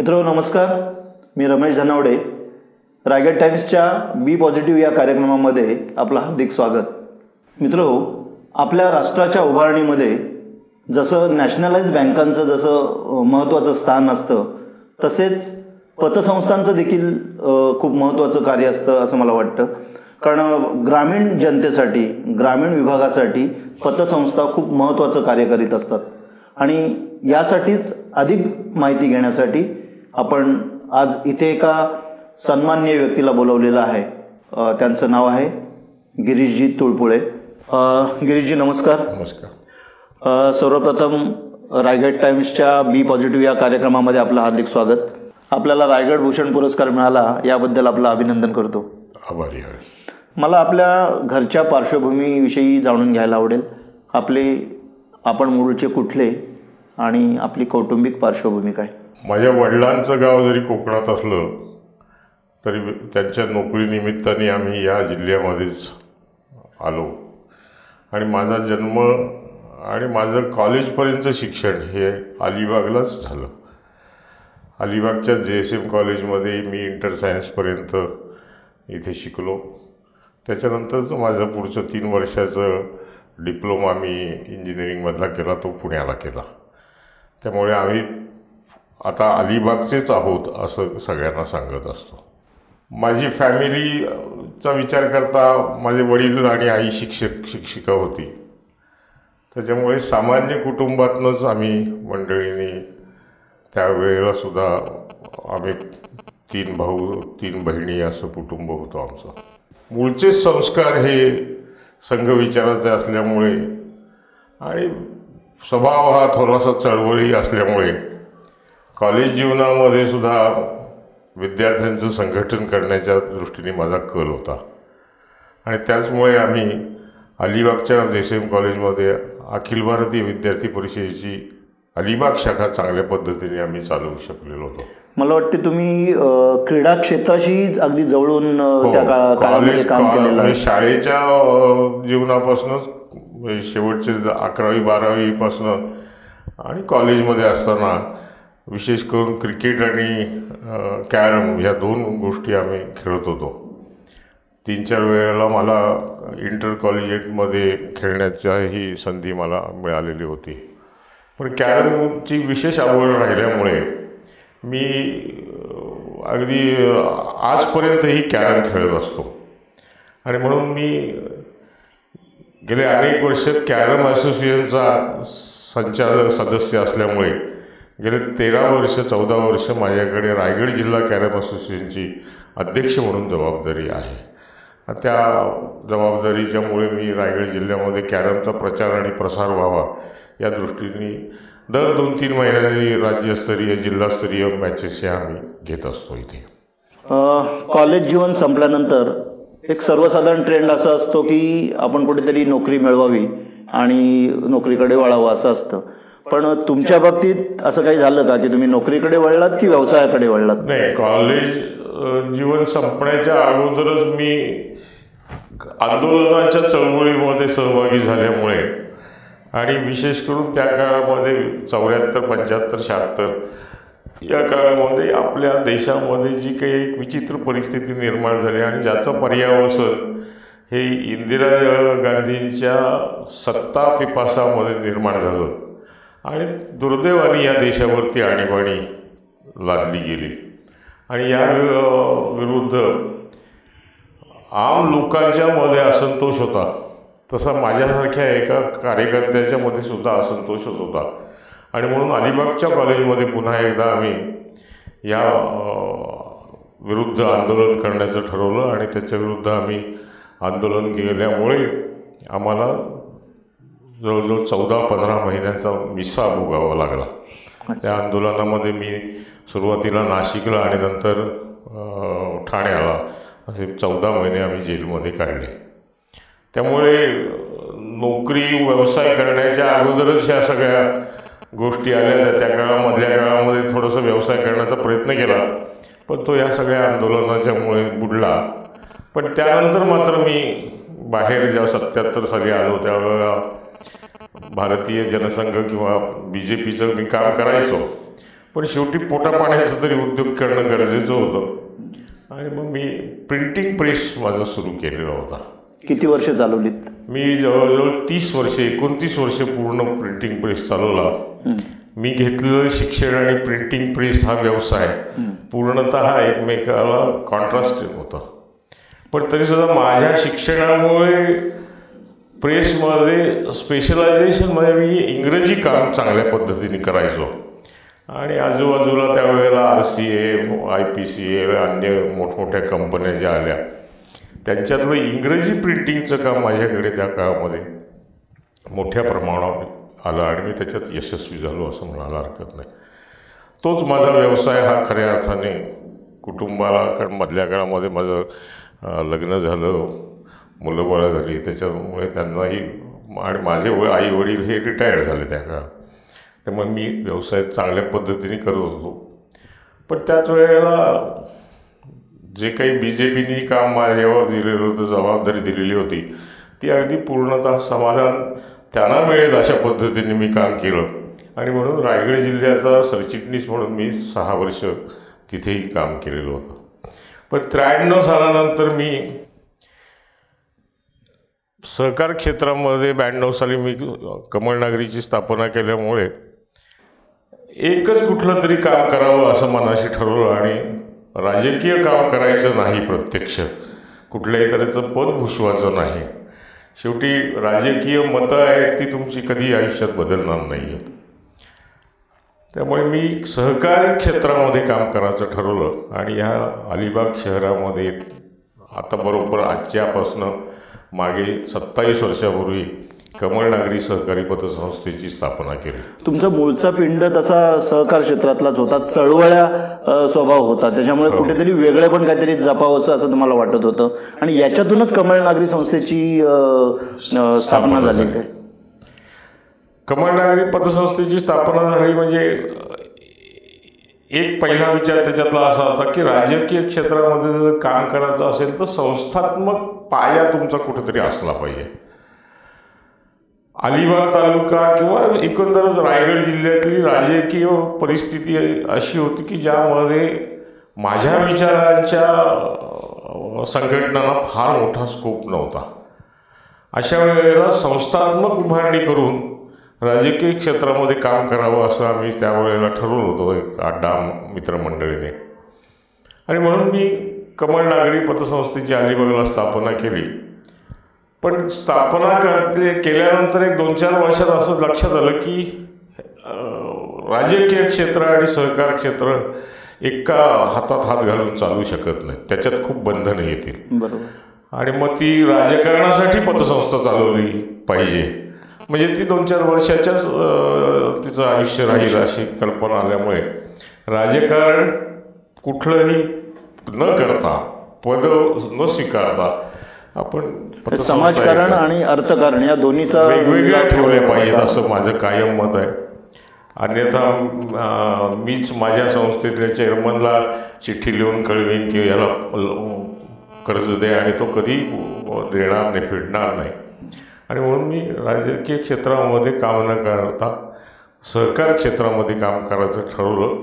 मित्रांनो नमस्कार, मी रमेश धनावडे. रायगड टाइम्सच्या बी पॉझिटिव्ह या कार्यक्रमामध्ये आपलं हार्दिक स्वागत. मित्रांनो, आपल्या राष्ट्राच्या उभारणीमध्ये जसं नॅशनलाइज बँकांचं जसं महत्त्वाचं स्थान असतं, तसेच पतसंस्थांचं देखील खूप महत्त्वाचं कार्य असतं असं मला वाटतं. कारण ग्रामीण जनतेसाठी, ग्रामीण विभागासाठी पतसंस्था खूप महत्त्वाचं कार्य करीत असतात. आणि यासाठीच अधिक माहिती घेण्यासाठी आपण आज इथे एका सन्माननीय व्यक्तीला बोलवलेलं आहे. त्यांचं नाव आहे गिरीशजी तुळपुळे. गिरीशजी नमस्कार. नमस्कार. सर्वप्रथम रायगड टाइम्सच्या बी पॉझिटिव्ह या कार्यक्रमामध्ये आपलं हार्दिक स्वागत. आपल्याला रायगड भूषण पुरस्कार मिळाला याबद्दल आपलं अभिनंदन करतो. आभारी आहे. मला आपल्या घरच्या पार्श्वभूमीविषयी जाणून घ्यायला आवडेल. आपण मूळचे कुठले आणि आपली कौटुंबिक पार्श्वभूमी काय? माझ्या वडिलांचं गाव जरी कोकणात असलं तरी त्यांच्या नोकरीनिमित्ताने आम्ही या जिल्ह्यामध्येच आलो आणि माझा जन्म आणि माझं कॉलेजपर्यंतचं शिक्षण हे अलिबागलाच झालं. अलिबागच्या JSM कॉलेजमध्ये मी इंटर सायन्सपर्यंत इथे शिकलो. त्याच्यानंतरचं माझं पुढचं 3 वर्षाचं डिप्लोमा मी इंजिनिअरिंगमधला केला, तो पुण्याला केला. त्यामुळे आम्ही आता अलिबागचेच आहोत असं सगळ्यांना सांगत असतो. माझी फॅमिलीचा विचार करता माझे वडील आणि आई शिक्षिका होती. त्याच्यामुळे सामान्य कुटुंबातूनच आम्ही मंडळींनी त्यावेळेलासुद्धा आम्ही 3 भाऊ 3 बहिणी असं कुटुंब होतं आमचं. मूळचे संस्कार हे संघ विचाराचे असल्यामुळे आणि स्वभाव हा थोडासा चळवळी असल्यामुळे कॉलेज जीवनामध्ये सुद्धा विद्यार्थ्यांचं संघटन करण्याच्या दृष्टीने माझा कल होता आणि त्याचमुळे आम्ही अलिबागच्या JSM कॉलेजमध्ये अखिल भारतीय विद्यार्थी परिषदेची अलिबाग शाखा चांगल्या पद्धतीने आम्ही चालवू शकलेलो होतो. मला वाटते तुम्ही क्रीडा क्षेत्राशी अगदी जवळून त्या काळामध्ये काम केलेलं आहे. शाळेच्या जीवनापासूनच शेवटचे 11वी 12वीपासून आणि कॉलेजमध्ये असताना विशेष करून क्रिकेट आणि कॅरम ह्या 2 गोष्टी आम्ही खेळत होतो. 3-4 वेळेला मला इंटर कॉलेजिएटमध्ये खेळण्याच्याही संधी मला मिळालेली होती. पण कॅरमची विशेष आवड राहिल्यामुळे मी अगदी आजपर्यंतही कॅरम खेळत असतो आणि म्हणून मी गेले अनेक वर्ष कॅरम असोसिएशनचा संचालक सदस्य असल्यामुळे गेले 13 वर्ष 14 वर्ष माझ्याकडे रायगड जिल्हा कॅरम असोसिएशनची अध्यक्ष म्हणून जबाबदारी आहे. त्या जबाबदारीच्यामुळे मी रायगड जिल्ह्यामध्ये कॅरमचा प्रचार आणि प्रसार व्हावा या दृष्टीने दर 2-3 महिन्यांनी राज्यस्तरीय जिल्हास्तरीय मॅचेस या आम्ही घेत असतो. इथे कॉलेज जीवन संपल्यानंतर एक सर्वसाधारण ट्रेंड असा असतो की आपण कुठेतरी नोकरी मिळवावी आणि नोकरीकडे वळावं असं असतं. पण तुमच्या बाबतीत असं काही झालं का की तुम्ही नोकरीकडे वळलात की व्यवसायाकडे वळलात? नाही, कॉलेज जीवन संपण्याच्या अगोदरच मी आंदोलनाच्या चळवळीमध्ये सहभागी झाल्यामुळे आणि विशेष करून त्या काळामध्ये 74, 75, 76 या काळामध्ये आपल्या देशामध्ये जी काही एक विचित्र परिस्थिती निर्माण झाली आणि ज्याचं पर्यावसन हे इंदिरा गांधींच्या सत्ता पिपासामध्ये निर्माण झालं आणि दुर्दैवाने या देशावरती आणीबाणी लादली गेली आणि या विरुद्ध आम लोकांच्या मध्ये असंतोष होता. तसा माझ्यासारख्या एका कार्यकर्त्याच्या मध्ये सुद्धा असंतोषच होता आणि म्हणून अलिबागच्या कॉलेजमध्ये पुन्हा एकदा आम्ही या विरुद्ध आंदोलन करण्याचं ठरवलं आणि त्याच्याविरुद्ध आम्ही आंदोलन केल्यामुळे आम्हाला जवळजवळ 14-15 महिन्यांचा विसा भोगावा लागला. त्या आंदोलनामध्ये मी सुरुवातीला नाशिकला आणि नंतर ठाण्याला असे 14 महिने आम्ही जेलमध्ये काढले. त्यामुळे नोकरी व्यवसाय करण्याच्या अगोदरच ह्या सगळ्या गोष्टी आल्या. त्या काळामधल्या काळामध्ये थोडंसं व्यवसाय करण्याचा प्रयत्न केला पण तो या सगळ्या आंदोलनाच्यामुळे बुडला. पण त्यानंतर मात्र मी बाहेर जेव्हा 77 साली आलो त्यावेळेला भारतीय जनसंघ किंवा BJPचं मी काम करायचो पण शेवटी पोटापाण्याचा तरी उद्योग करणं गरजेचं होतं आणि मग मी प्रिंटिंग प्रेस माझा सुरू केलेला होता. किती वर्ष चालवलीत? मी जवळजवळ 30 वर्षे 29 वर्ष पूर्ण प्रिंटिंग प्रेस चालवला. मी घेतलेलं शिक्षण आणि प्रिंटिंग प्रेस हा व्यवसाय पूर्णतः एकमेकाला कॉन्ट्रास्ट होता. पण तरीसुद्धा माझ्या शिक्षणामुळे प्रेसमध्ये स्पेशलायझेशनमध्ये मी इंग्रजी काम चांगल्या पद्धतीने करायचो आणि आजूबाजूला त्यावेळेला RCA, IPCA, अन्य मोठमोठ्या कंपन्या ज्या आल्या त्यांच्यातलं इंग्रजी प्रिंटिंगचं काम माझ्याकडे त्या काळामध्ये मोठ्या प्रमाणावर आलं आणि मी त्याच्यात यशस्वी झालो असं म्हणायला हरकत नाही. तोच माझा व्यवसाय हा खऱ्या अर्थाने कुटुंबाला, कारण मधल्या काळामध्ये माझं लग्न झालं, मुलं बाळं झाली, त्याच्यामुळे त्यांनाही आणि माझे आई वडील हे रिटायर्ड झाले त्या काळात, त्यामुळे मी व्यवसाय चांगल्या पद्धतीने करत होतो. पण त्याच वेळेला जे काही BJPनी काम माझ्यावर दिलेलं होतं, जबाबदारी दिलेली होती, ती अगदी पूर्णतः समाधान त्यांना मिळेल अशा पद्धतीने मी काम केलं आणि म्हणून रायगड जिल्ह्याचा सरचिटणीस म्हणून मी 6 वर्ष तिथेही काम केलेलं होतं. पण 93 सालानंतर मी सहकार क्षेत्रामध्ये 92 साली मी कमळनगरीची स्थापना केल्यामुळे एकच कुठलं तरी काम करावं असं मनाशी ठरवलं आणि राजकीय काम करायचं नाही, प्रत्यक्ष कुठल्याही तऱ्हेचं पद भूषवायचं नाही. शेवटी राजकीय मतं आहेत ती तुमची कधी आयुष्यात बदलणार नाही आहेत. त्यामुळे मी सहकारी क्षेत्रामध्ये काम करायचं ठरवलं आणि ह्या अलिबाग शहरामध्ये आता बरोबर आजच्यापासनं मागे 27 वर्षापूर्वी कमळनगरी सहकारी पतसंस्थेची स्थापना केली. तुमचा मूळचा पिंड तसा सहकार क्षेत्रातलाच होता, चळवळ्या स्वभाव होता, त्याच्यामुळे कुठेतरी वेगळं पण काहीतरी जपावंसं असं तुम्हाला वाटत होतं आणि याच्यातूनच कमळनगरी संस्थेची स्थापना झाली. काय कमळनगरी पतसंस्थेची स्थापना झाली म्हणजे एक पहिला विचार त्याच्यातला असा होता की राजकीय क्षेत्रामध्ये जर काम करायचं असेल तर संस्थात्मक पाया तुमचा कुठेतरी असला पाहिजे. अलिबाग तालुका किंवा एकंदरच रायगड जिल्ह्यातली राजकीय परिस्थिती अशी होती की ज्यामध्ये माझ्या विचारांच्या संघटनांना फार मोठा स्कोप नव्हता. अशा वेळेला संस्थात्मक उभारणी करून राजकीय क्षेत्रामध्ये काम करावं असं आम्ही त्यावेळेला ठरवलं होतं, एक 8-10 मित्रमंडळीने. आणि म्हणून मी कमळनगरी पतसंस्थेची अलिबागला स्थापना केली. पण स्थापना केल्यानंतर एक 2-4 वर्षात असं लक्षात आलं की राजकीय क्षेत्र आणि सहकार क्षेत्र एका हातात हात घालून चालू शकत नाही, त्याच्यात खूप बंधनं येतील. बरोबर. आणि मग ती राजकारणासाठी पतसंस्था चालवली पाहिजे, म्हणजे ती 2-4 वर्षाच्याच तिचं आयुष्य राहील अशी कल्पना आल्यामुळे राजकारण कुठलंही न करता, पद न स्वीकारता आपण समाजकारण आणि अर्थकारण या दोन्हीचा वेगवेगळ्या ठेवल्या पाहिजेत असं माझं कायम मत आहे. अन्यथा मीच माझ्या संस्थेतल्या चेअरमनला चिठ्ठी लिहून कळवीन की याला कर्ज दे आणि तो कधी देणार नाही, फेडणार नाही. आणि म्हणून मी राजकीय क्षेत्रामध्ये काम न करता सहकार क्षेत्रामध्ये काम करायचं ठरवलं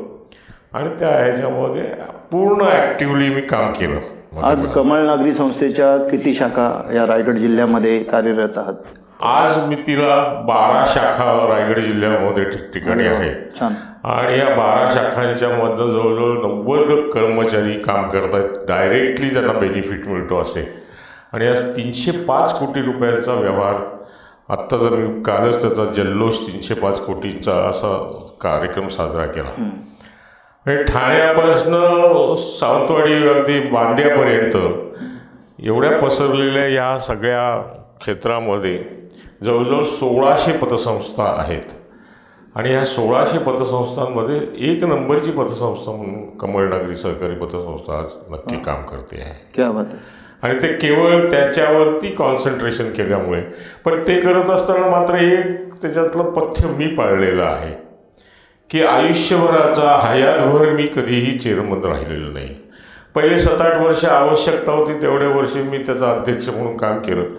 आणि त्या ह्याच्यामध्ये पूर्ण ॲक्टिव्हली मी काम केलं. आज कमळनगरी संस्थेच्या किती शाखा या रायगड जिल्ह्यामध्ये कार्यरत आहात? आज मी तिला 12 शाखा रायगड जिल्ह्यामध्ये ठिकठिकाणी आहेत आणि या 12 शाखांच्या मधलं जवळजवळ 90 कर्मचारी काम करत आहेत, डायरेक्टली त्यांना बेनिफिट मिळतो असे. आणि आज 305 कोटी रुपयांचा व्यवहार, आत्ता जर मी कालच त्याचा जल्लोष 305 कोटींचा असा कार्यक्रम साजरा केला. म्हणजे ठाण्यापासून सावंतवाडी अगदी बांद्यापर्यंत एवढ्या पसरलेल्या या सगळ्या क्षेत्रामध्ये जवळजवळ 1600 पतसंस्था आहेत आणि ह्या 1600 पतसंस्थांमध्ये 1 नंबरची पतसंस्था म्हणून कमळनगरी सहकारी पतसंस्था आज नक्की काम करते आहे. क्या बात आहे. आणि ते केवळ त्याच्यावरती कॉन्सन्ट्रेशन केल्यामुळे. पण ते करत असताना मात्र एक त्याच्यातलं पथ्य मी पाळलेलं आहे की आयुष्यभराचा हयातभर मी कधीही चेअरमन राहिलेलं नाही. पहिले 7-8 वर्ष आवश्यकता होती तेवढ्या वर्षी मी त्याचा अध्यक्ष म्हणून काम केलं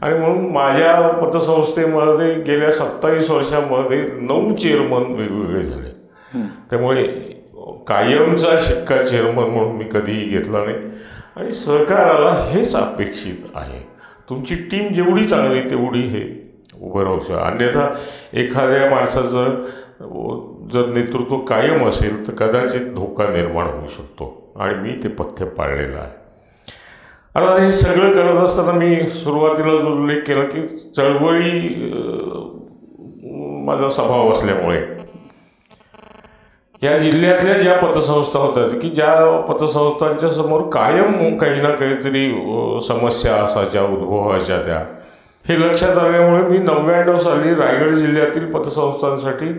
आणि म्हणून माझ्या पतसंस्थेमध्ये गेल्या 27 वर्षामध्ये 9 चेअरमन वेगवेगळे झाले. त्यामुळे कायमचा शिक्का चेअरमन म्हणून मी कधीही घेतला नाही आणि सहकाराला हेच अपेक्षित आहे. तुमची टीम जेवढी चांगली तेवढी हे उभं राहू शकतं. अन्यथा एखाद्या माणसाचं जर नेतृत्व कायम असेल तर कदाचित धोका निर्माण होऊ शकतो आणि मी ते पथ्य पाळलेलं आहे. आता हे सगळं करत असताना मी सुरुवातीला जो उल्लेख केला की चळवळी माझा स्वभाव असल्यामुळे या जिल्ह्यातल्या ज्या पतसंस्था होत्या की ज्या पतसंस्थांच्या समोर कायम काही ना काहीतरी समस्या असायच्या उद्भवायच्या त्या हे लक्षात आल्यामुळे मी 99 साली रायगड जिल्ह्यातील पतसंस्थांसाठी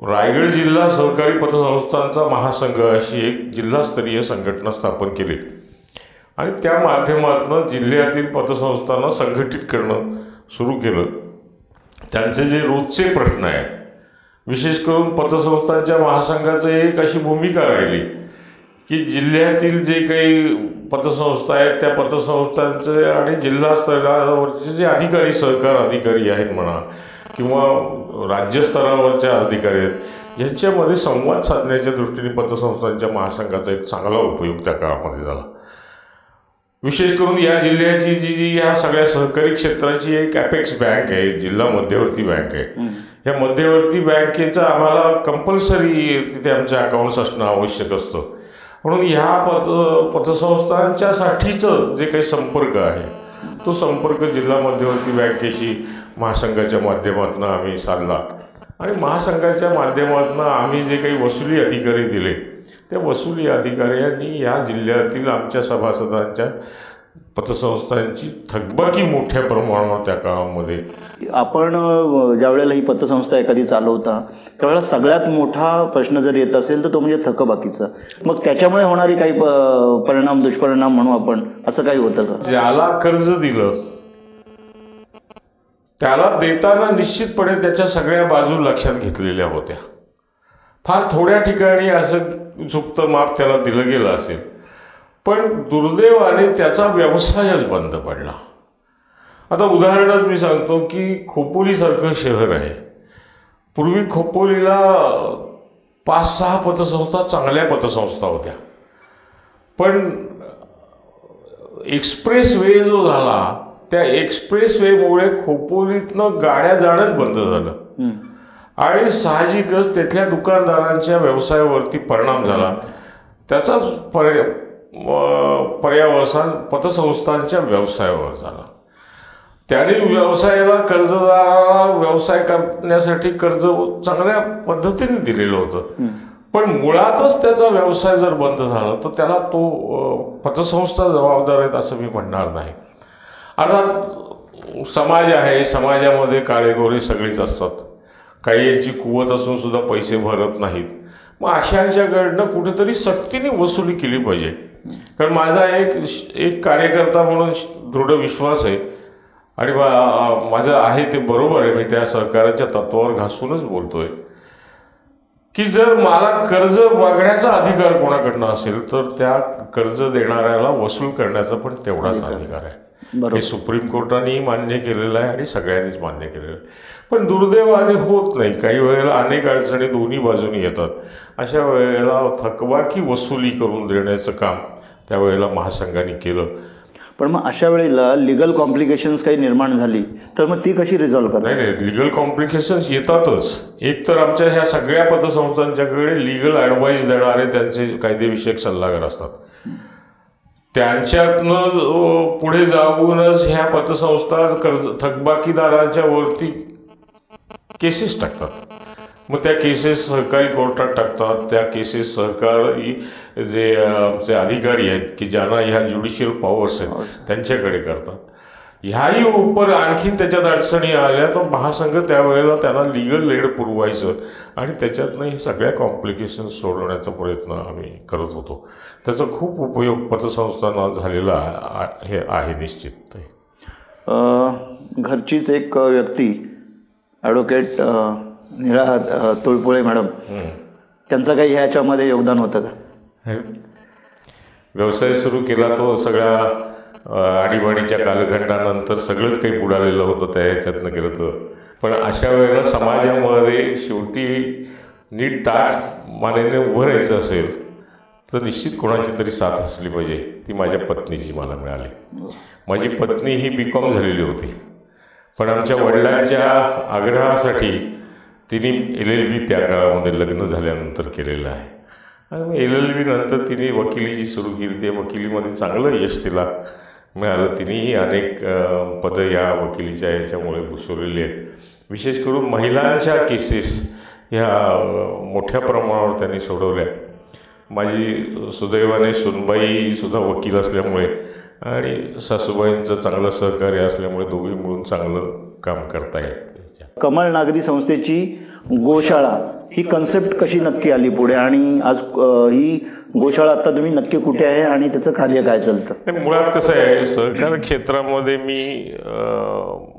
रायगड जिल्हा सहकारी पतसंस्थांचा महासंघ अशी एक जिल्हास्तरीय संघटना स्थापन केली आणि त्या माध्यमातून जिल्ह्यातील पतसंस्थांना संघटित करणं सुरू केलं. त्यांचे जे रोजचे प्रश्न आहेत विशेष करून पतसंस्थांच्या महासंघाचं एक अशी भूमिका राहिली की जिल्ह्यातील जे काही पतसंस्था आहेत त्या पतसंस्थांचे आणि जिल्हा स्तरावरचे जे अधिकारी सहकार अधिकारी आहेत म्हणा किंवा राज्यस्तरावरच्या अधिकारी आहेत यांच्यामध्ये संवाद साधण्याच्या दृष्टीने पतसंस्थांच्या महासंघाचा एक चांगला उपयोग त्या काळामध्ये झाला. विशेष करून या जिल्ह्याची जी या सगळ्या सहकारी क्षेत्राची एक ॲपेक्स बँक आहे, जिल्हा मध्यवर्ती बँक आहे. या मध्यवर्ती बँकेचं आम्हाला कंपल्सरी तिथे आमचे अकाउंट्स असणं आवश्यक असतं. म्हणून ह्या पतसंस्थांच्यासाठीचं जे काही संपर्क आहे तो संपर्क जिल्हा मध्यवर्ती बँकेशी महासंघाच्या माध्यमातून आम्ही साधला आणि महासंघाच्या माध्यमातून आम्ही जे काही वसुली अधिकारी दिले त्या वसुली अधिकाऱ्यांनी या जिल्ह्यातील आमच्या सभासदांच्या पतसंस्थांची थकबाकी मोठ्या प्रमाणावर त्या काळामध्ये. आपण ज्या वेळेला ही पतसंस्था एखादी चालवता त्यावेळेला सगळ्यात मोठा प्रश्न जर येत असेल तर तो म्हणजे थकबाकीचा. मग त्याच्यामुळे होणारी काही परिणाम दुष्परिणाम म्हणू आपण असं काही होतं का? ज्याला कर्ज दिलं त्याला देताना निश्चितपणे त्याच्या सगळ्या बाजू लक्षात घेतलेल्या होत्या. फार थोड्या ठिकाणी असं चुकतं माप त्याला दिलं गेलं असेल पण दुर्दैवाने त्याचा व्यवसायच बंद पडला. आता उदाहरणच मी सांगतो की खोपोलीसारखं शहर आहे. पूर्वी खोपोलीला 5-6 पतसंस्था चांगल्या पतसंस्था होत्या पण एक्सप्रेस वे जो झाला त्या एक्सप्रेस वेमुळे खोपोलीतनं गाड्या जाणंच बंद झालं आणि साहजिकच तिथल्या दुकानदारांच्या व्यवसायावरती परिणाम झाला. त्याचाच पर्यावसान पतसंस्थांच्या व्यवसायावर झाला. त्याने व्यवसायाला कर्जदाराला व्यवसाय करण्यासाठी कर्ज चांगल्या पद्धतीने दिलेलं होतं पण मुळातच त्याचा व्यवसाय जर बंद झाला तर त्याला तो पतसंस्था जबाबदार आहेत असं मी म्हणणार नाही. अर्थात समाज आहे, समाजामध्ये काळेगोरे सगळीच असतात. काही यांची कुवत असून सुद्धा पैसे भरत नाहीत. मग अशांच्याकडनं कुठेतरी सक्तीने वसुली केली पाहिजे. कारण माझा एक कार्यकर्ता म्हणून दृढ विश्वास आहे आणि माझं आहे ते बरोबर आहे. मी त्या सहकाराच्या तत्वावर घासूनच बोलतोय की जर मला कर्ज मागण्याचा अधिकार कोणाकडनं असेल तर त्या कर्ज देणाऱ्याला वसूल करण्याचा पण तेवढाच अधिकार आहे. हे सुप्रीम कोर्टानेही मान्य केलेलं आहे आणि सगळ्यांनीच मान्य केलेलं आहे. पण दुर्दैवाने होत नाही. काही वेळेला अनेक अडचणी दोन्ही बाजूनी येतात. अशा वेळेला थकबाकी वसुली करून देण्याचं काम त्यावेळेला महासंघाने केलं. पण मग अशा वेळेला लिगल कॉम्प्लिकेशन्स काही निर्माण झाली तर मग ती कशी रिझॉल्व्ह करणार? नाही, लिगल कॉम्प्लिकेशन्स येतातच. एक तर आमच्या ह्या सगळ्या पतसंस्थांच्याकडे लिगल ॲडवाईस देणारे त्यांचे कायदेविषयक सल्लागार असतात. त्यांच्यातनं पुढे जाऊनच ह्या पतसंस्था थकबाकीदाराच्या वरती केसेस टाकतात. मग त्या केसेस सहकारी कोर्टात टाकतात. त्या केसेस सहकारी जे आमचे अधिकारी आहेत की ज्यांना ह्या ज्युडिशियल पॉवर्स आहेत त्यांच्याकडे करतात. ह्याही उपर आणखीन त्याच्यात अडचणी आल्या तर महासंघ त्यावेळेला त्यांना लिगल लेड पुरवायचं आणि त्याच्यातनं हे सगळ्या कॉम्प्लिकेशन्स सोडवण्याचा प्रयत्न आम्ही करत होतो. त्याचा खूप उपयोग पतसंस्थांना झालेला हे आहे निश्चित. घरचीच एक व्यक्ती ॲडव्होकेट निळा तोळपुळे मॅडम त्यांचं काही ह्याच्यामध्ये योगदान होतं का? व्यवसाय सुरू केला तो सगळ्या आणीबाणीच्या कालखंडानंतर सगळंच काही बुडालेलं होतं त्या ह्याच्यातनं केलं तर. पण अशा वेळेला समाजामध्ये शेवटी नीट ताट मानेने उभं राहायचं असेल तर निश्चित कोणाची तरी साथ असली पाहिजे. ती माझ्या पत्नीची मला मिळाली. माझी पत्नी ही BCom झालेली होती, पण आमच्या वडिलांच्या आग्रहासाठी तिने LLB त्या काळामध्ये लग्न झाल्यानंतर केलेलं आहे. आणि LLB नंतर तिने वकिली सुरू केली. ते वकिलीमध्ये चांगलं यश तिला मिळालं. तिनेही अनेक पदं या वकिलीच्या याच्यामुळे भूषवलेली आहेत. विशेष करून महिलांच्या केसेस ह्या मोठ्या प्रमाणावर त्यांनी सोडवल्या. माझी सुदैवाने सुनबाईसुद्धा वकील असल्यामुळे आणि सासूबाईंचं चांगलं सहकार्य असल्यामुळे दोघी मिळून चांगलं काम करतायत. कमळ नागरी संस्थेची गोशाळा ही कन्सेप्ट कशी नक्की आली पुढे, आणि आज ही गोशाळा आता तुम्ही नक्की कुठे आहे आणि त्याचं कार्य काय चालतं? मुळात कसं आहे, सहकार क्षेत्रामध्ये मी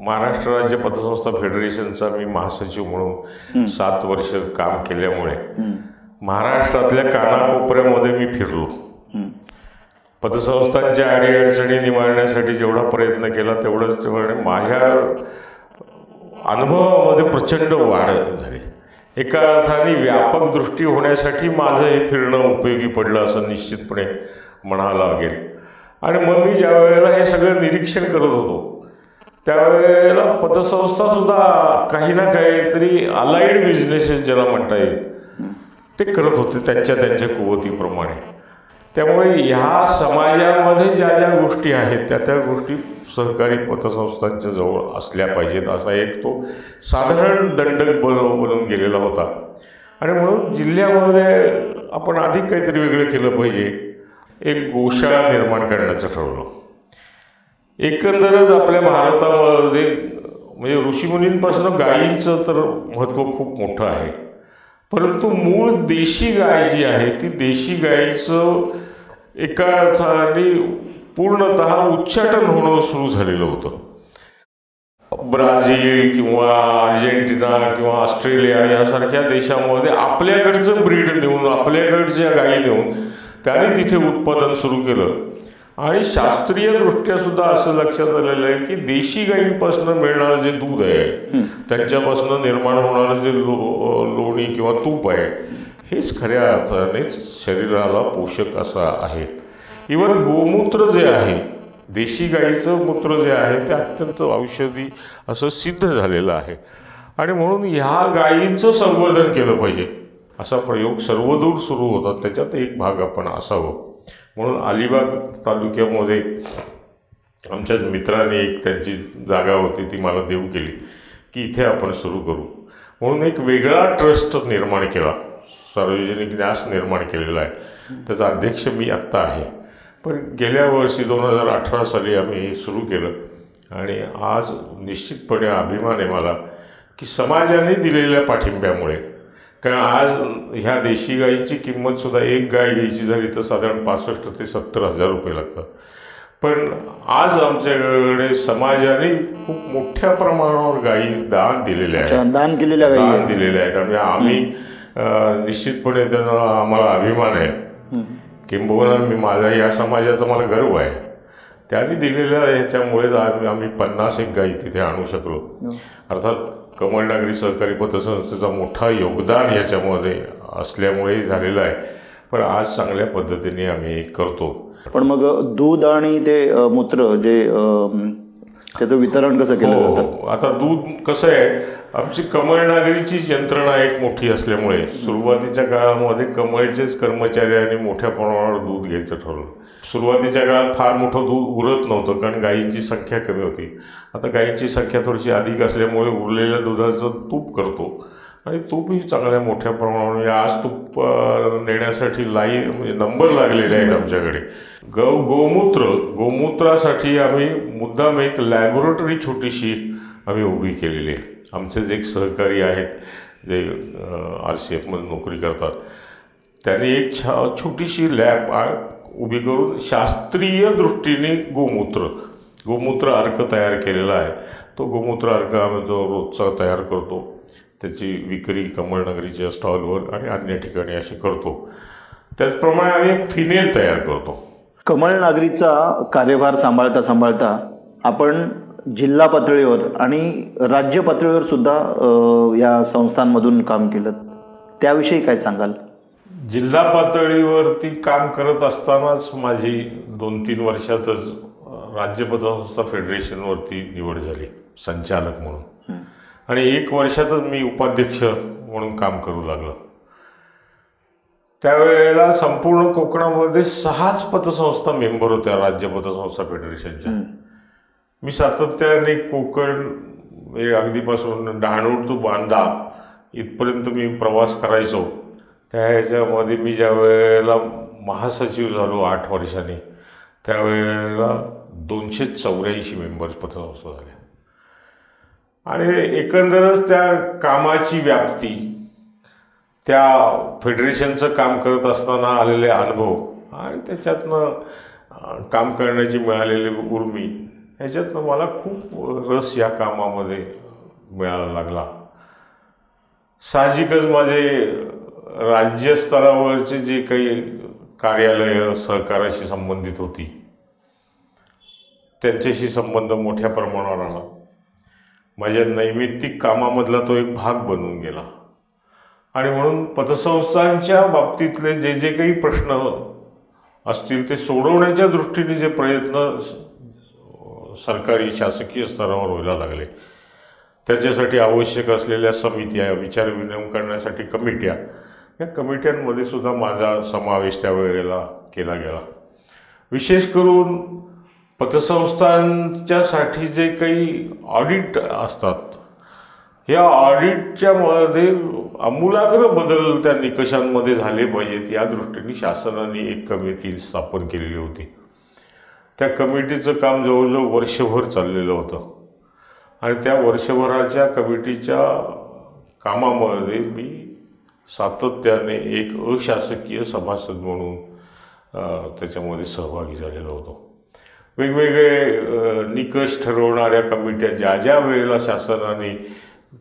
महाराष्ट्र राज्य पतसंस्था फेडरेशनचा मी महासचिव म्हणून 7 वर्ष काम केल्यामुळे महाराष्ट्रातल्या कानाकोपऱ्यामध्ये मी फिरलो. पतसंस्थांच्या अडीअडचणी निवारण्यासाठी जेवढा प्रयत्न केला तेवढंच माझ्या अनुभवामध्ये प्रचंड वाढ झाली. एका अर्थाने व्यापक दृष्टी होण्यासाठी माझं हे फिरणं उपयोगी पडलं असं निश्चितपणे म्हणावं लागेल. आणि मग मी ज्या वेळेला हे सगळं निरीक्षण करत होतो त्यावेळेला पतसंस्थासुद्धा काही ना काहीतरी अलाइड बिझनेसेस ज्याला म्हणता येईल ते करत होते त्यांच्या कुवतीप्रमाणे. त्यामुळे ह्या समाजामध्ये ज्या ज्या गोष्टी आहेत त्या गोष्टी सहकारी पतसंस्थांच्या जवळ असल्या पाहिजेत असा एक तो साधारण दंडक बनून गेलेला होता. आणि म्हणून जिल्ह्यामध्ये आपण अधिक काहीतरी वेगळं केलं पाहिजे. एक गोशाळा निर्माण करण्याचं ठरवलं. एकंदरच आपल्या भारतामध्ये म्हणजे ऋषीमुनींपासून गायींचं तर महत्त्व खूप मोठं आहे, परंतु मूळ देशी गाय जी आहे ती देशी गायीचं एका अर्थाने पूर्णतः उच्चाटन होणं सुरू झालेलं होतं. ब्राझील किंवा अर्जेंटिना किंवा ऑस्ट्रेलिया यासारख्या देशामध्ये आपल्याकडचं ब्रीड नेऊन आपल्याकडच्या गायी नेऊन त्याने तिथे उत्पादन सुरू केलं. आणि शास्त्रीयदृष्ट्या सुद्धा असं लक्षात आलेलं आहे की देशी गायींपासून मिळणारं जे दूध आहे त्यांच्यापासून निर्माण होणारं जे लोणी किंवा तूप आहे हेच खऱ्या अर्थाने शरीराला पोषक असं आहे. इव्हन गोमूत्र जे आहे, देशी गाईचं मूत्र जे आहे ते अत्यंत औषधी असं सिद्ध झालेलं आहे. आणि म्हणून ह्या गायींचं संवर्धन केलं पाहिजे असा प्रयोग सर्वदूर सुरू होता. त्याच्यात एक भाग आपण असावं म्हणून अलिबाग तालुक्यामध्ये आमच्याच मित्राने एक त्यांची जागा होती ती मला देऊ केली की इथे आपण सुरू करू म्हणून एक वेगळा ट्रस्ट निर्माण केला. सार्वजनिक न्यास निर्माण केलेला आहे. त्याचा अध्यक्ष मी आत्ता आहे. पण गेल्या वर्षी 2018 साली आम्ही हे सुरू केलं. आणि आज निश्चितपणे अभिमान आहे मला की समाजाने दिलेल्या पाठिंब्यामुळे, कारण आज ह्या देशी गायीची किंमतसुद्धा एक गाय घ्यायची झाली तर साधारण 65,000 ते 70,000 रुपये लागतात. पण आज आमच्याकडे समाजाने खूप मोठ्या प्रमाणावर गायी दान दिलेल्या आहेत, दान दिलेल्या आहेत. म्हणजे आम्ही निश्चितपणे त्यांना आम्हाला अभिमान आहे. किंबहुना मी माझा या समाजाचा मला गर्व आहे. त्यांनी दिलेल्या ह्याच्यामुळेच आम्ही 50 गायी तिथे आणू शकलो. अर्थात कमळ नागरी सहकारी पतसंस्थेचा मोठा योगदान याच्यामध्ये असल्यामुळे झालेलं आहे. पण आज चांगल्या पद्धतीने आम्ही करतो. पण मग दूध आणि ते मूत्र जे त्याचं वितरण कसं केलं जातं? आता दूध कसं आहे, आमची कमळ नागरीची यंत्रणा एक मोठी असल्यामुळे सुरुवातीच्या काळामध्ये कमळचेच कर्मचाऱ्यांनी मोठ्या प्रमाणावर दूध घ्यायचं ठरवलं. सुरुवातीच्या काळात फार मोठं दूध उरत नव्हतं कारण गायींची संख्या कमी होती. आता गायींची संख्या थोडीशी अधिक असल्यामुळे उरलेल्या दुधाचं तूप करतो आणि तूपही चांगल्या मोठ्या प्रमाणावर आज तूप नेण्यासाठी म्हणजे नंबर लागलेले आहेत आमच्याकडे. गोमूत्रासाठी आम्ही मुद्दाम एक लॅबोरेटरी छोटीशी आम्ही उभी केलेली आहे. आमचेच एक सहकारी आहेत जे RCFमध्ये नोकरी करतात. त्यांनी एक छोटीशी लॅब उभी करून शास्त्रीय दृष्टीने गोमूत्र अर्क तयार केलेला आहे. तो गोमूत्र अर्क आम्ही जो रोजचा तयार करतो त्याची विक्री कमळनगरीच्या स्टॉलवर आणि अन्य ठिकाणी अशी करतो. त्याचप्रमाणे आम्ही एक फिनेल तयार करतो. कमळनागरीचा कार्यभार सांभाळता आपण जिल्हा पातळीवर आणि राज्य पातळीवर सुद्धा या संस्थांमधून काम केलं. त्याविषयी काय सांगाल? जिल्हा पातळीवरती काम करत असतानाच माझी 2-3 वर्षातच राज्य पतसंस्था फेडरेशनवरती निवड झाली संचालक म्हणून, आणि 1 वर्षातच मी उपाध्यक्ष म्हणून काम करू लागलो. त्यावेळेला संपूर्ण कोकणामध्ये 6च पतसंस्था मेंबर होत्या राज्य पतसंस्था फेडरेशनच्या. मी सातत्याने कोकण अगदीपासून डहाणूर टू बांदा इथपर्यंत मी प्रवास करायचो. त्या ह्याच्यामध्ये मी ज्या वेळेला महासचिव झालो 8 वर्षांनी, त्यावेळेला 284 मेंबर्स पतसंस्था झाल्या. आणि एकंदरच त्या कामाची व्याप्ती, त्या फेडरेशनचं काम करत असताना आलेले अनुभव आणि त्याच्यातनं काम करण्याची मिळालेली उर्मी, ह्याच्यातनं मला खूप रस या कामामध्ये मिळायला लागला. साहजिकच माझे राज्यस्तरावरचे जे काही कार्यालय सहकाराशी संबंधित होती त्यांच्याशी संबंध मोठ्या प्रमाणावर आला. माझ्या नैमित्तिक कामामधला तो एक भाग बनून गेला. आणि म्हणून पतसंस्थांच्या बाबतीतले जे जे काही प्रश्न असतील ते सोडवण्याच्या दृष्टीने जे प्रयत्न सरकारी शासकीय स्तरावर व्हायला लागले, त्याच्यासाठी आवश्यक असलेल्या समित्या, विचारविनिमय करण्यासाठी कमिट्या, या कमिट्यांमध्ये सुद्धा माझा समावेश त्यावेळेला केला गेला. विशेष करून पतसंस्थांच्यासाठी जे काही ऑडिट असतात, या ऑडिटच्या मध्ये आमूलाग्र बदल त्या निकषांमध्ये झाले पाहिजेत या दृष्टीने शासनाने एक कमिटी स्थापन केलेली होती. त्या कमिटीचं काम जवळजवळ वर्षभर चाललेलं होतं. आणि त्या वर्षभराच्या कमिटीच्या कामामध्ये मी सातत्याने एक अशासकीय सभासद म्हणून त्याच्यामध्ये सहभागी झालेलो होतो. वेगवेगळे निकष ठरवणाऱ्या कमिट्या ज्या ज्या वेळेला शासनाने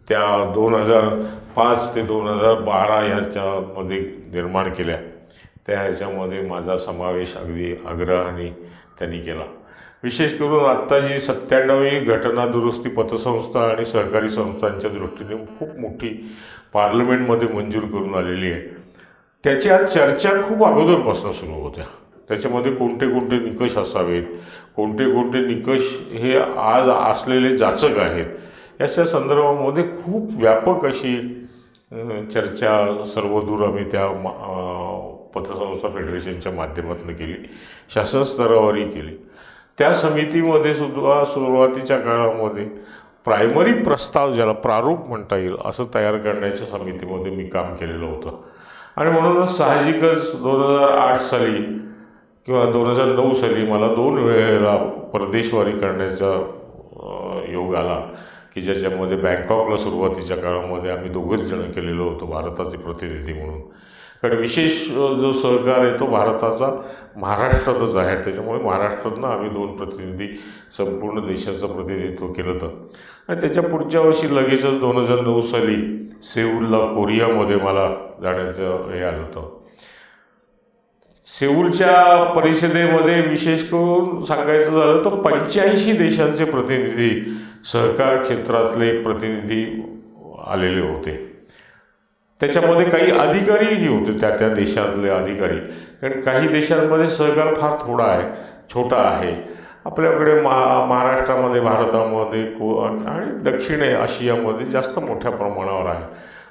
त्या 2005 ते 2012 ह्याच्यामध्ये निर्माण केल्या, त्या ह्याच्यामध्ये माझा समावेश अगदी आग्रहाने त्यांनी केला. विशेष करून आत्ता जी 97वी घटना दुरुस्ती पतसंस्था आणि सहकारी संस्थांच्या दृष्टीने खूप मोठी पार्लमेंटमध्ये मंजूर करून आलेली आहे, त्याची आज चर्चा खूप अगोदरपासून सुरू होत्या. त्याच्यामध्ये कोणते कोणते निकष असावेत, कोणते कोणते निकष हे आज असलेले जाचक आहेत, याच्या संदर्भामध्ये खूप व्यापक अशी चर्चा सर्वदूर आम्ही त्या पतसंस्था फेडरेशनच्या माध्यमातून केली, शासन स्तरावरही केली. त्या समितीमध्ये सुद्धा सुरुवातीच्या काळामध्ये प्रायमरी प्रस्ताव, ज्याला प्रारूप म्हणता येईल, असं तयार करण्याच्या समितीमध्ये मी काम केलेलं होतं. आणि म्हणूनच साहजिकच 2008 साली किंवा 2009 साली मला 2 वेळेला परदेशवारी करण्याचा योग आला, की ज्याच्यामध्ये बँकॉकला सुरुवातीच्या काळामध्ये आम्ही 2घच जण केलेलो होतो भारताचे प्रतिनिधी म्हणून. कारण विशेष जो सहकार आहे तो भारताचा महाराष्ट्रातच आहे, त्याच्यामुळे महाराष्ट्रातनं आम्ही 2 प्रतिनिधी संपूर्ण देशाचं प्रतिनिधित्व केलं होतं. आणि त्याच्या पुढच्या वर्षी लगेचच 2009 साली सेऊलला कोरियामध्ये मला जाण्याचं हे आलं होतं. सेऊलच्या परिषदेमध्ये विशेष करून सांगायचं झालं तर 85 देशांचे प्रतिनिधी, सहकार क्षेत्रातले प्रतिनिधी आलेले होते. त्याच्यामध्ये काही अधिकारीही होते, त्या त्या देशातले अधिकारी. कारण काही देशांमध्ये सहकार फार थोडा आहे, छोटा आहे. आपल्याकडे महाराष्ट्रामध्ये, भारतामध्ये आणि दक्षिण आशियामध्ये जास्त मोठ्या प्रमाणावर आहे.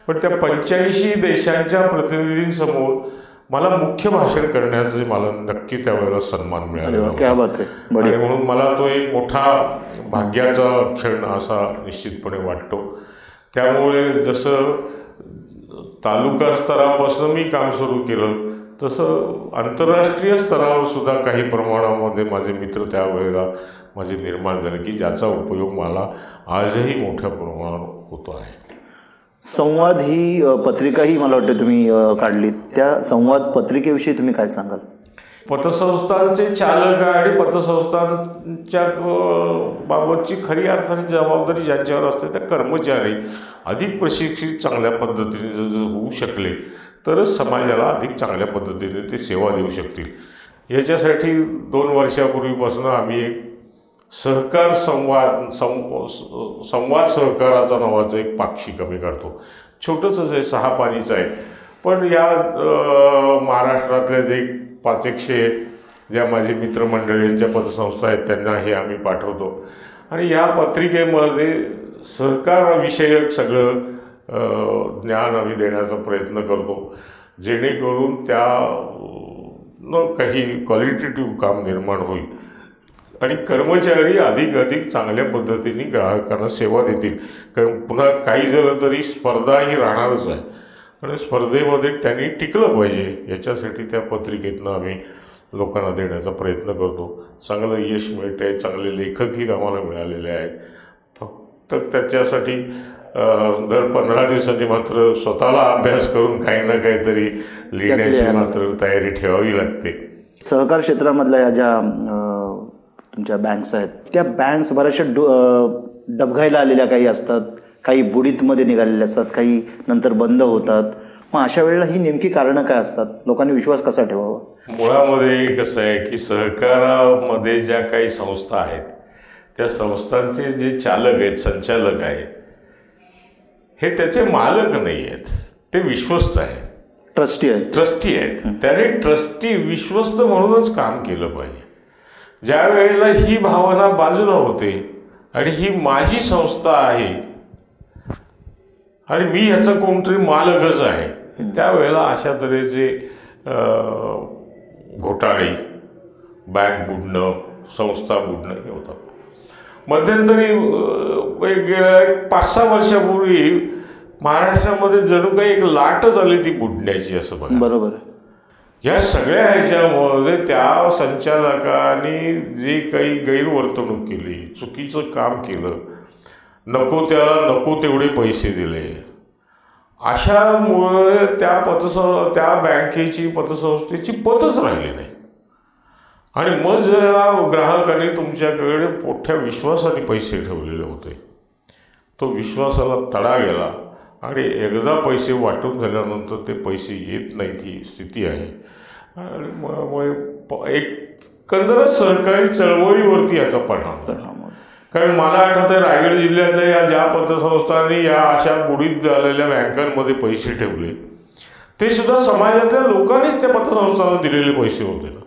पण त्या 85 देशांच्या प्रतिनिधींसमोर मला मुख्य भाषण करण्याचे मला नक्की त्यावेळेला सन्मान मिळालेला होता. आणि म्हणून मला तो एक मोठा भाग्याचा क्षण असा निश्चितपणे वाटतो. त्यामुळे जसं तालुका स्तरापासून मी काम सुरू केलं, तसं आंतरराष्ट्रीय स्तरावर सुद्धा काही प्रमाणामध्ये माझे मित्र त्यावेळेला माझे निर्माण झाले, की ज्याचा उपयोग मला आजही मोठ्या प्रमाणावर होतो आहे. संवाद ही पत्रिकाही मला वाटतं तुम्ही काढली, त्या संवाद पत्रिकेविषयी तुम्ही काय सांगाल? पतसंस्थांचे चालक आणि पतसंस्थांच्या बाबतची खरी अर्थाने जबाबदारी ज्यांच्यावर असते त्या कर्मचारी अधिक प्रशिक्षित चांगल्या पद्धतीने जर होऊ शकले तरच समाजाला अधिक चांगल्या पद्धतीने ते सेवा देऊ शकतील. याच्यासाठी 2 वर्षापूर्वीपासून आम्ही एक सहकार संवाद सहकाराचा नावाचं एक पाक्षिक आम्ही करतो. छोटंसंच आहे, 6 पानीचं आहे, पण या महाराष्ट्रातल्या जे 500 ज्या माझे मित्रमंडळींच्या पतसंस्था आहेत त्यांना हे आम्ही पाठवतो. आणि या पत्रिकेमध्ये सहकारविषयक सगळं ज्ञान आम्ही देण्याचा प्रयत्न करतो, जेणेकरून त्या काही क्वालिटेटिव्ह काम निर्माण होईल आणि कर्मचारी अधिक चांगल्या पद्धतीने ग्राहकांना सेवा देतील. कारण पुन्हा काही झालं तरी स्पर्धा ही राहणारच आहे आणि स्पर्धेमध्ये त्यांनी टिकलं पाहिजे, याच्यासाठी त्या पत्रिकेतनं आम्ही लोकांना देण्याचा प्रयत्न करतो. चांगलं यश मिळतं आहे, चांगले लेखकही आम्हाला मिळालेले आहेत. फक्त त्याच्यासाठी दर 15 दिवसांनी मात्र स्वतःला अभ्यास करून काही ना काहीतरी लिहिण्याची मात्र तयारी ठेवावी लागते. सहकार क्षेत्रामधल्या या ज्या तुमच्या बँक्स आहेत, त्या बँक्स बऱ्याचशा डबघाईला आलेल्या काही असतात, काही बुडीतमध्ये निघालेल्या असतात, काही नंतर बंद होतात. मग अशा वेळेला ही नेमकी कारणं काय असतात? लोकांनी विश्वास कसा ठेवावा? मुळामध्ये कसं आहे की सहकारामध्ये ज्या काही संस्था आहेत त्या संस्थांचे जे चालक आहेत, संचालक आहेत, हे त्याचे मालक नाही आहेत, ते विश्वस्त आहेत, ट्रस्टी आहेत. त्याने ट्रस्टी विश्वस्त म्हणूनच काम केलं पाहिजे. ज्या वेळेला ही भावना बाजूला होते आणि ही माझी संस्था आहे आणि मी ह्याचा कोणतरी मालकच आहे, त्यावेळेला अशा तऱ्हेचे घोटाळे, बँक बुडणं, संस्था बुडणं हे होतात. मध्यंतरी गेल्या 5-6 वर्षापूर्वी महाराष्ट्रामध्ये जणू काही एक लाटच आली ती बुडण्याची, असं बघा. बरोबर. या सगळ्या ह्याच्यामध्ये त्या संचालकांनी जे काही गैरवर्तणूक केली, चुकीचं काम केलं, नको तेवढे पैसे दिले, अशामुळे त्या बँकेची पतसंस्थेची पतच राहिली नाही. आणि मग ज्या ग्राहकांनी तुमच्याकडे मोठ्या विश्वासाने पैसे ठेवलेले होते, तो विश्वासाला तडा गेला आणि एकदा पैसे वाटून झाल्यानंतर ते पैसे येत नाहीत ही स्थिती आहे. आणि मुळे एकंदरच सहकारी चळवळीवरती याचा परिणाम. कारण मला आठवतं आहे रायगड जिल्ह्यातल्या या ज्या पतसंस्थांनी या अशा बुडीत झालेल्या बँकांमध्ये पैसे ठेवले, ते सुद्धा समाजातल्या लोकांनीच त्या पतसंस्थांना दिलेले पैसे होते ना.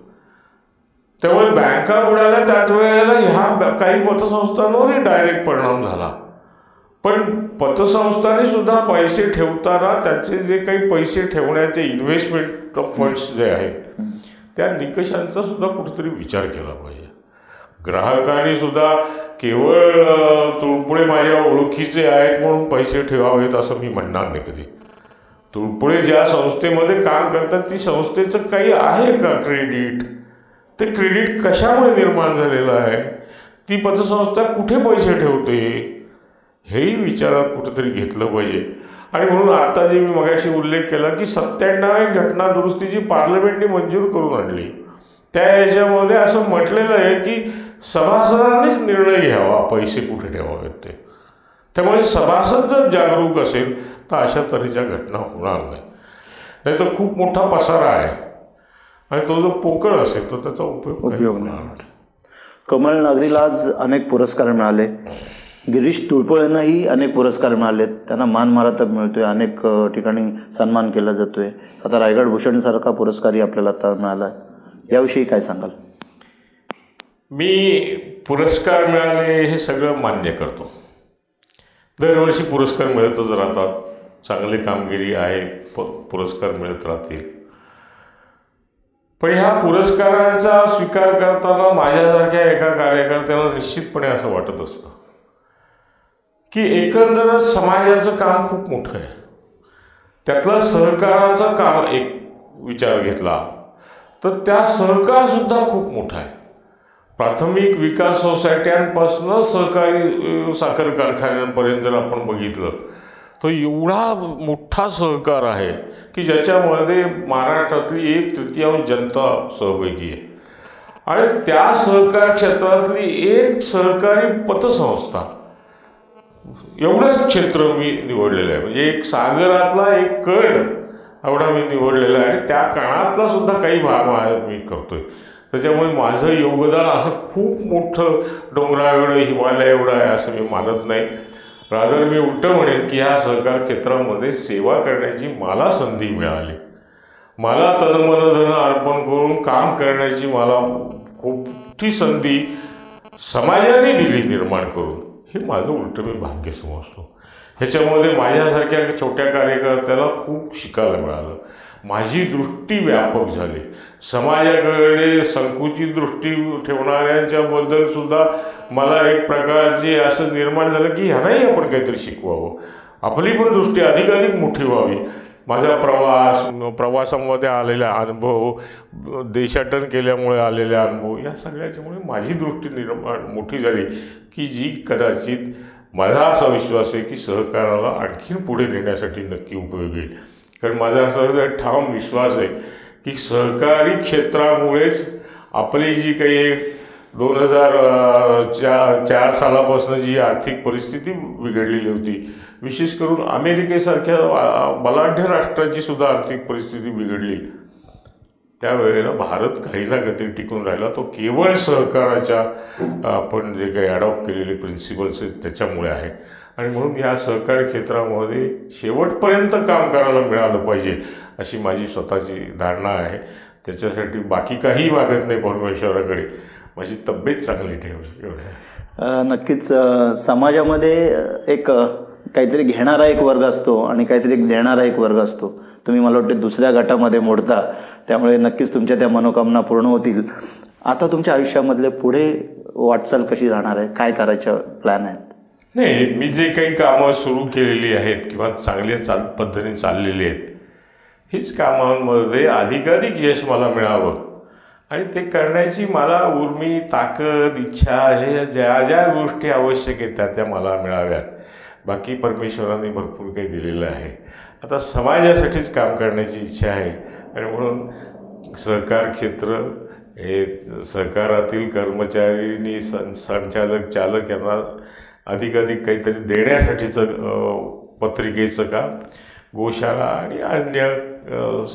त्यामुळे बँका बुडाल्या, त्याच वेळेला ह्या काही पतसंस्थांवरही डायरेक्ट परिणाम झाला. पण पतसंस्थांनी सुद्धा पैसे ठेवताना त्याचे जे काही पैसे ठेवण्याचे इन्व्हेस्टमेंट ऑफ फंड्स जे आहेत त्या निकषांचा सुद्धा कुठेतरी विचार केला पाहिजे. ग्राहकांनी सुद्धा केवळ तुळपुळे माझ्या ओळखीचे आहेत म्हणून पैसे ठेवावेत असं मी म्हणणार नाही कधी. तुळपुळे ज्या संस्थेमध्ये काम करतात ती संस्थेचं काही आहे का क्रेडिट, ते क्रेडिट कशामुळे निर्माण झालेलं आहे, ती पतसंस्था कुठे पैसे ठेवते, हेही विचारात कुठेतरी घेतलं पाहिजे. आणि म्हणून आत्ता जे मी मगाशी उल्लेख केला की 97 घटना दुरुस्तीची पार्लमेंटने मंजूर करून आणली, त्या याच्यामध्ये असं म्हटलेलं आहे की सभासदांनीच निर्णय घ्यावा पैसे कुठे ठेवावेत ते. त्यामुळे सभासद जर जागरूक असेल तर अशा तऱ्हेच्या घटना होणार नाही तर खूप मोठा पसारा आहे आणि तो जो पोकळ असेल तर त्याचा उपयोग नाही. कमळ नागरीला आज अनेक पुरस्कार मिळाले, गिरीश तुळपुळेंनाही अनेक पुरस्कार मिळालेत, त्यांना मानमरातब मिळतोय, अनेक ठिकाणी सन्मान केला जातोय. आता रायगड भूषणसारखा पुरस्कारही आपल्याला आता मिळाला आहे, याविषयी काय सांगाल? मी पुरस्कार मिळाले हे सगळं मान्य करतो. दरवर्षी पुरस्कार मिळतच राहतात, चांगली कामगिरी आहे, पुरस्कार मिळत राहतील. पण ह्या पुरस्कारांचा स्वीकार करताना माझ्यासारख्या एका कार्यकर्त्याला निश्चितपणे असं वाटत असतं की एकंदरच समाजाचं काम खूप मोठं आहे. त्यातलं सहकाराचं काम एक विचार घेतला तर त्या सहकारसुद्धा खूप मोठा आहे. प्राथमिक विकास सोसायट्यांपासून सहकारी साखर कारखान्यांपर्यंत जर आपण बघितलं तर एवढा मोठा सहकार आहे की ज्याच्यामध्ये महाराष्ट्रातली 1/3 जनता सहभागी आहे. आणि त्या सहकार क्षेत्रातली एक सहकारी पतसंस्था, एवढंच क्षेत्र मी निवडलेलं आहे. म्हणजे एक सागरातला एक कण एवढा मी निवडलेला आहे आणि त्या कणातला सुद्धा काही भाग मी करतोय. त्याच्यामुळे माझं योगदान असं खूप मोठं डोंगराएवढं हिमालय एवढं आहे असं मी मानत नाही. रादर मी उलटं म्हणेन की ह्या सहकार क्षेत्रामध्ये सेवा करण्याची मला संधी मिळाली. मला तनमन धन अर्पण करून काम करण्याची मला खूप मोठी संधी समाजाने दिली निर्माण करून. हे माझं उलटं मी भाग्य समजतो. ह्याच्यामध्ये माझ्यासारख्या छोट्या कार्यकर्त्याला खूप शिकायला मिळालं. माझी दृष्टी व्यापक झाली. समाजाकडे संकुचित दृष्टी ठेवणाऱ्यांच्याबद्दल सुद्धा मला एक प्रकारचे असं निर्माण झालं की ह्यांनाही आपण काहीतरी शिकवावं, आपली पण दृष्टी अधिकाधिक मोठी व्हावी. माझा प्रवासामध्ये आलेला अनुभव, देशाटन केल्यामुळे आलेले अनुभव, या सगळ्याच्यामुळे माझी दृष्टी निर्माण मोठी झाली की जी कदाचित माझा असा विश्वास आहे की सहकाराला आणखीन पुढे नेण्यासाठी नक्की उपयोगी येईल. कारण माझा असा ठाम विश्वास आहे की सहकारी क्षेत्रामुळेच आपली जी काही 2004 सालापासून जी आर्थिक परिस्थिती बिघडलेली होती, विशेष करून अमेरिकेसारख्या बलाढ्य राष्ट्राची सुद्धा आर्थिक परिस्थिती बिघडली, त्यावेळेला भारत काही ना काहीतरी टिकून राहिला. तो केवळ सहकाराच्या आपण जे काही अडॉप्ट केलेले प्रिन्सिपल्स आहेत त्याच्यामुळे आहे. आणि म्हणून या सहकारी क्षेत्रामध्ये शेवटपर्यंत काम करायला मिळालं पाहिजे अशी माझी स्वतःची धारणा आहे. त्याच्यासाठी बाकी काही मागत नाही परमेश्वराकडे, माझी तब्येत चांगली ठेवली एवढं. नक्कीच समाजामध्ये एक काहीतरी घेणारा एक वर्ग असतो आणि काहीतरी देणारा एक वर्ग असतो. तुम्ही मला वाटते दुसऱ्या गटामध्ये मोडता, त्यामुळे नक्कीच तुमच्या त्या मनोकामना पूर्ण होतील. आता तुमच्या आयुष्यामधले पुढे वाटचाल कशी राहणार आहे, काय करायचं प्लॅन आहेत? नाही, मी जे काही कामं सुरू केलेली आहेत किंवा चांगल्या पद्धतीने चाललेली आहेत, हीच कामांमध्ये अधिकाधिक यश मला मिळावं आणि ते करण्याची मला उर्मी, ताकद, इच्छा, हे ज्या ज्या गोष्टी आवश्यक आहेत त्या मला मिळाव्यात. बाकी परमेश्वराने भरपूर काही दिलेलं आहे. आता समाजासाठीच काम करण्याची इच्छा आहे आणि म्हणून सहकार क्षेत्र हे सहकारातील कर्मचारी, संचालक, चालक यांना अधिकाधिक काहीतरी देण्यासाठीचं पत्रिकेचं काम, गोशाळा आणि अन्य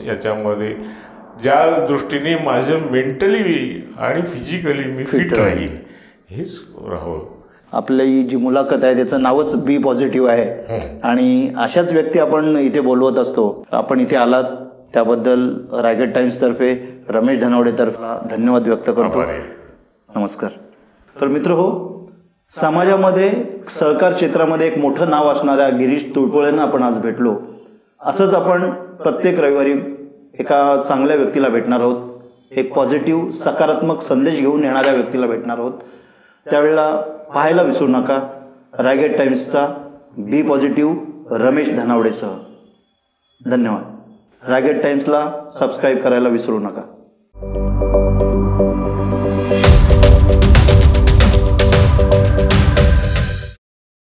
याच्यामध्ये ज्या दृष्टीने माझं मेंटली आणि फिजिकली मी फिट राहील हेच राहावं. आपली जी मुलाखत आहे त्याचं नावच बी पॉझिटिव्ह आहे आणि अशाच व्यक्ती आपण इथे बोलवत असतो. आपण इथे आलात त्याबद्दल रायगड टाइम्सतर्फे रमेश धनावडेतर्फे धन्यवाद व्यक्त करतो. नमस्कार. तर मित्र हो, समाजामध्ये सहकार क्षेत्रामध्ये एक मोठं नाव असणाऱ्या गिरीश तुळपुळेंना आपण आज भेटलो. असंच आपण प्रत्येक रविवारी एका चांगल्या व्यक्तीला भेटणार आहोत, एक पॉझिटिव्ह सकारात्मक संदेश घेऊन येणाऱ्या व्यक्तीला भेटणार आहोत. त्यावेळेला पाहायला विसरू नका रायगड टाइम्सचा बी पॉझिटिव्ह रमेश धनावडेसह. धन्यवाद. रायगड टाइम्सला सबस्क्राईब करायला विसरू नका.